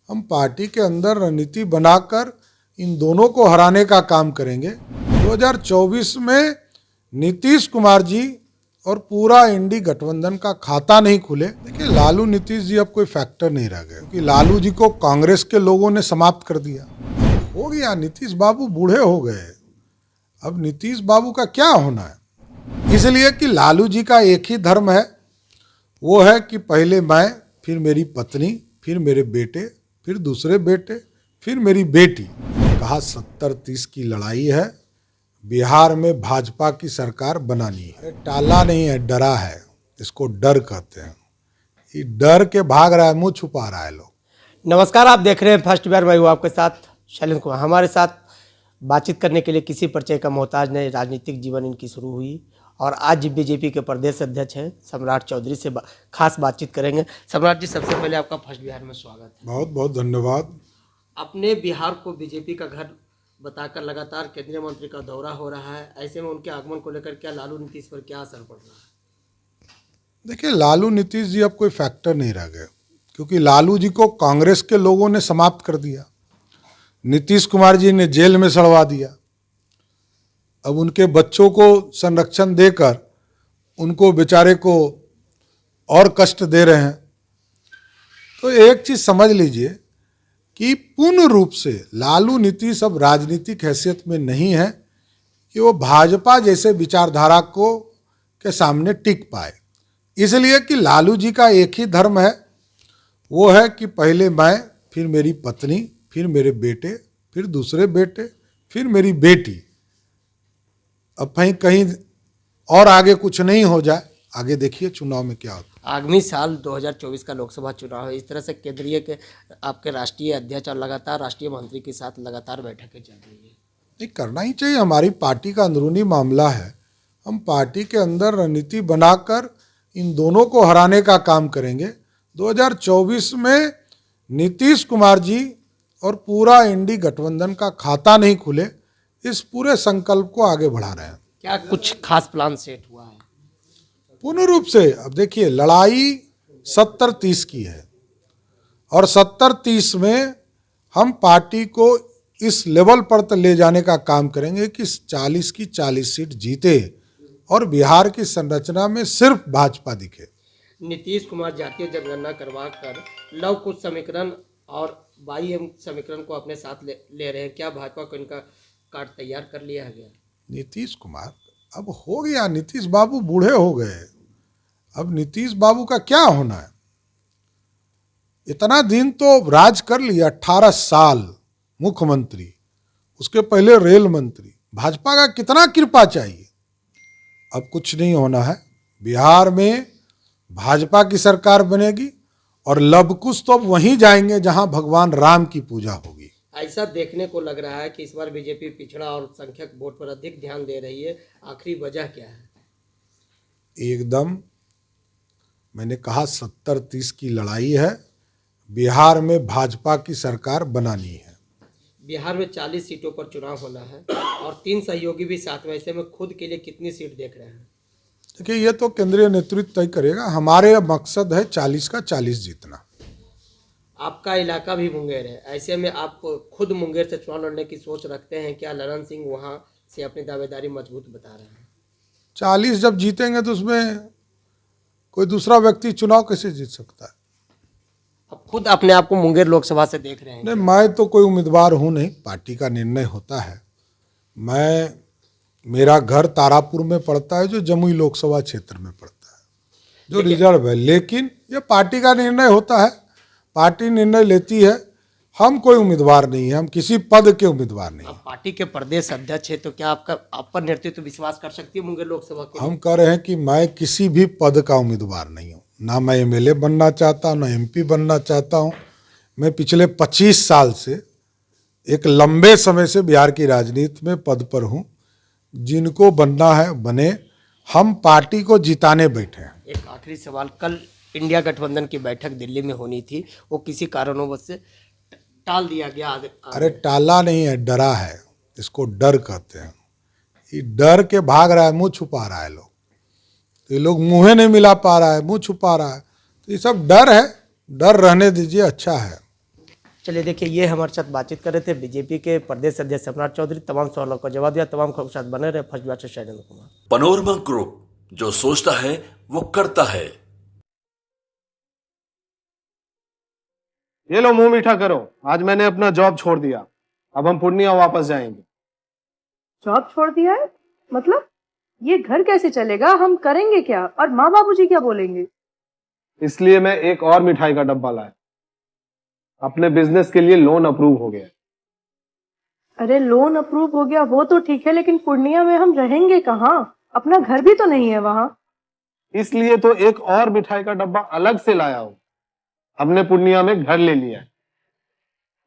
हम पार्टी के अंदर रणनीति बनाकर इन दोनों को हराने का काम करेंगे। 2024 में नीतीश कुमार जी और पूरा इंडी गठबंधन का खाता नहीं खुले। देखिए, लालू नीतीश जी अब कोई फैक्टर नहीं रह गए, क्योंकि लालू जी को कांग्रेस के लोगों ने समाप्त कर दिया। हो गया, नीतीश बाबू बूढ़े हो गए, अब नीतीश बाबू का क्या होना है। इसलिए कि लालू जी का एक ही धर्म है, वो है कि पहले मैं, फिर मेरी पत्नी, फिर मेरे बेटे, फिर दूसरे बेटे, फिर मेरी बेटी। कहा 70-30 की लड़ाई है, बिहार में भाजपा की सरकार बनानी है। टाला नहीं है, डरा है, इसको डर कहते हैं। ये डर के भाग रहा है, मुंह छुपा रहा है लोग। नमस्कार, आप देख रहे हैं फर्स्ट बिहार। मैं हूँ आपके साथ शैलेंद्र कुमार। हमारे साथ बातचीत करने के लिए किसी परिचय का मोहताज नहीं, राजनीतिक जीवन इनकी शुरू हुई और आज बीजेपी के प्रदेश अध्यक्ष हैं सम्राट चौधरी से खास बातचीत करेंगे। सम्राट जी, सबसे पहले आपका फर्स्ट बिहार में स्वागत है। बहुत बहुत धन्यवाद। अपने बिहार को बीजेपी का घर बताकर लगातार केंद्रीय मंत्री का दौरा हो रहा है, ऐसे में उनके आगमन को लेकर क्या लालू नीतीश पर क्या असर पड़ रहा है? देखिए, लालू नीतीश जी अब कोई फैक्टर नहीं रह गए, क्योंकि लालू जी को कांग्रेस के लोगों ने समाप्त कर दिया। नीतीश कुमार जी ने जेल में सड़वा दिया। अब उनके बच्चों को संरक्षण देकर उनको बेचारे को और कष्ट दे रहे हैं। तो एक चीज समझ लीजिए कि पूर्ण रूप से लालू नीतीश अब राजनीतिक हैसियत में नहीं है कि वो भाजपा जैसे विचारधारा को के सामने टिक पाए। इसलिए कि लालू जी का एक ही धर्म है, वो है कि पहले मैं, फिर मेरी पत्नी, फिर मेरे बेटे, फिर दूसरे बेटे, फिर मेरी बेटी। अब कहीं और आगे कुछ नहीं हो जाए। आगे देखिए चुनाव में क्या होता है। आगामी साल 2024 का लोकसभा चुनाव है। इस तरह से केंद्रीय के आपके राष्ट्रीय अध्यक्ष और लगातार राष्ट्रीय मंत्री के साथ लगातार बैठकें चल रही है। नहीं, करना ही चाहिए, हमारी पार्टी का अंदरूनी मामला है। हम पार्टी के अंदर रणनीति बनाकर इन दोनों को हराने का काम करेंगे। 2024 में नीतीश कुमार जी और पूरा इंडी गठबंधन का खाता नहीं खुले, इस पूरे संकल्प को आगे बढ़ा रहे हैं। क्या कुछ खास प्लान सेट हुआ है? पूर्ण रूप से अब देखिए, लड़ाई 70-30 की है और 70-30 में हम पार्टी को इस लेवल पर ले जाने का काम करेंगे कि 40 की 40 सीट जीते और बिहार की संरचना में सिर्फ भाजपा दिखे। नीतीश कुमार जातीय जनगणना करवा कर लव कुश समीकरण और YM समीकरण को अपने साथ ले रहे हैं। क्या भाजपा को इनका कार्ड तैयार कर लिया गया? नीतीश कुमार अब हो गया, नीतीश बाबू बूढ़े हो गए, अब नीतीश बाबू का क्या होना है। इतना दिन तो राज कर लिया, 18 साल मुख्यमंत्री, उसके पहले रेल मंत्री। भाजपा का कितना कृपा चाहिए। अब कुछ नहीं होना है। बिहार में भाजपा की सरकार बनेगी और लवकुश तो अब वहीं जाएंगे जहां भगवान राम की पूजा होगी। ऐसा देखने को लग रहा है कि इस बार बीजेपी पिछड़ा और संख्यक वोट पर अधिक ध्यान दे रही है। आखिरी वजह क्या है? एकदम, मैंने कहा 70-30 की लड़ाई है, बिहार में भाजपा की सरकार बनानी है। बिहार में 40 सीटों पर चुनाव होना है और 3 सहयोगी भी साथ में। ऐसे में खुद के लिए कितनी सीट देख रहे हैं? देखिए, ये तो केंद्रीय नेतृत्व तय करेगा। हमारे मकसद है 40 का 40 जीतना। आपका इलाका भी मुंगेर है, ऐसे में आप खुद मुंगेर से चुनाव लड़ने की सोच रखते हैं क्या? ललन सिंह वहां से अपनी दावेदारी मजबूत बता रहे हैं। 40 जब जीतेंगे तो उसमें कोई दूसरा व्यक्ति चुनाव कैसे जीत सकता है? अब खुद अपने आप को मुंगेर लोकसभा से देख रहे हैं? नहीं, मैं तो कोई उम्मीदवार हूँ नहीं, पार्टी का निर्णय होता है। मेरा घर तारापुर में पड़ता है, जो जमुई लोकसभा क्षेत्र में पड़ता है, जो रिजर्व है। लेकिन ये पार्टी का निर्णय होता है, पार्टी निर्णय लेती है। हम कोई उम्मीदवार नहीं है, हम किसी पद के उम्मीदवार नहीं। आप पार्टी के प्रदेश अध्यक्ष है, तो क्या आप पर नेतृत्व विश्वास कर सकती है मुंगेर लोकसभा के? हम कह रहे हैं कि मैं किसी भी पद का उम्मीदवार नहीं हूँ। ना मैं MLA बनना चाहता हूँ, ना MP बनना चाहता हूँ। मैं पिछले 25 साल से, एक लंबे समय से बिहार की राजनीति में पद पर हूँ। जिनको बनना है बने, हम पार्टी को जिताने बैठे हैं। एक आखिरी सवाल, कल इंडिया गठबंधन की बैठक दिल्ली में होनी थी, वो किसी कारणवश से टाल दिया गया। अरे टाला नहीं है, डरा है, इसको डर कहते हैं। ये डर के भाग रहा है, मुंह छुपा रहा है लोग। तो ये लोग मुंह नहीं मिला पा रहा है, मुंह छुपा रहा है, तो ये सब डर है। डर रहने दीजिए, अच्छा है। चलिए देखिए, ये हमारे साथ बातचीत कर रहे थे बीजेपी के प्रदेश अध्यक्ष सम्राट चौधरी। तमाम सवालों का जवाब दिया। तमाम खबरों के साथ बने रहे। फर्स्ट बार से शैलेंद्र कुमार। पैनोरमा ग्रुप, जो सोचता है वो करता है। ये लो मुंह मीठा करो, आज मैंने अपना जॉब छोड़ दिया। अब हम पूर्णिया वापस जाएंगे। जॉब छोड़ दिया है? मतलब ये घर कैसे चलेगा? हम करेंगे क्या? और माँ बाबूजी क्या बोलेंगे? इसलिए मैं एक और मिठाई का डब्बा लाया। अपने बिजनेस के लिए लोन अप्रूव हो गया। अरे लोन अप्रूव हो गया वो तो ठीक है, लेकिन पूर्णिया में हम रहेंगे कहाँ? अपना घर भी तो नहीं है वहाँ। इसलिए तो एक और मिठाई का डब्बा अलग से लाया हूं। हमने पूर्णिया में घर ले लिया है,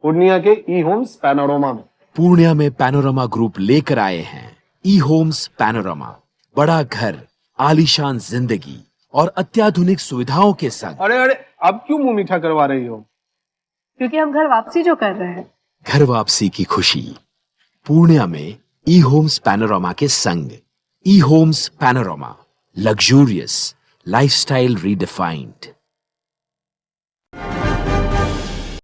पूर्णिया के ई होम्स पैनोरमा में। पूर्णिया में पैनोरमा ग्रुप लेकर आए हैं ई होम्स पैनोरमा। बड़ा घर, आलीशान जिंदगी और अत्याधुनिक सुविधाओं के संग। अरे अरे, अब क्यों मुंह मीठा करवा रही हो? क्योंकि हम घर वापसी जो कर रहे हैं। घर वापसी की खुशी पूर्णिया में ई होम्स पैनोरमा के संग। ई homes panorama, luxurious lifestyle redefined.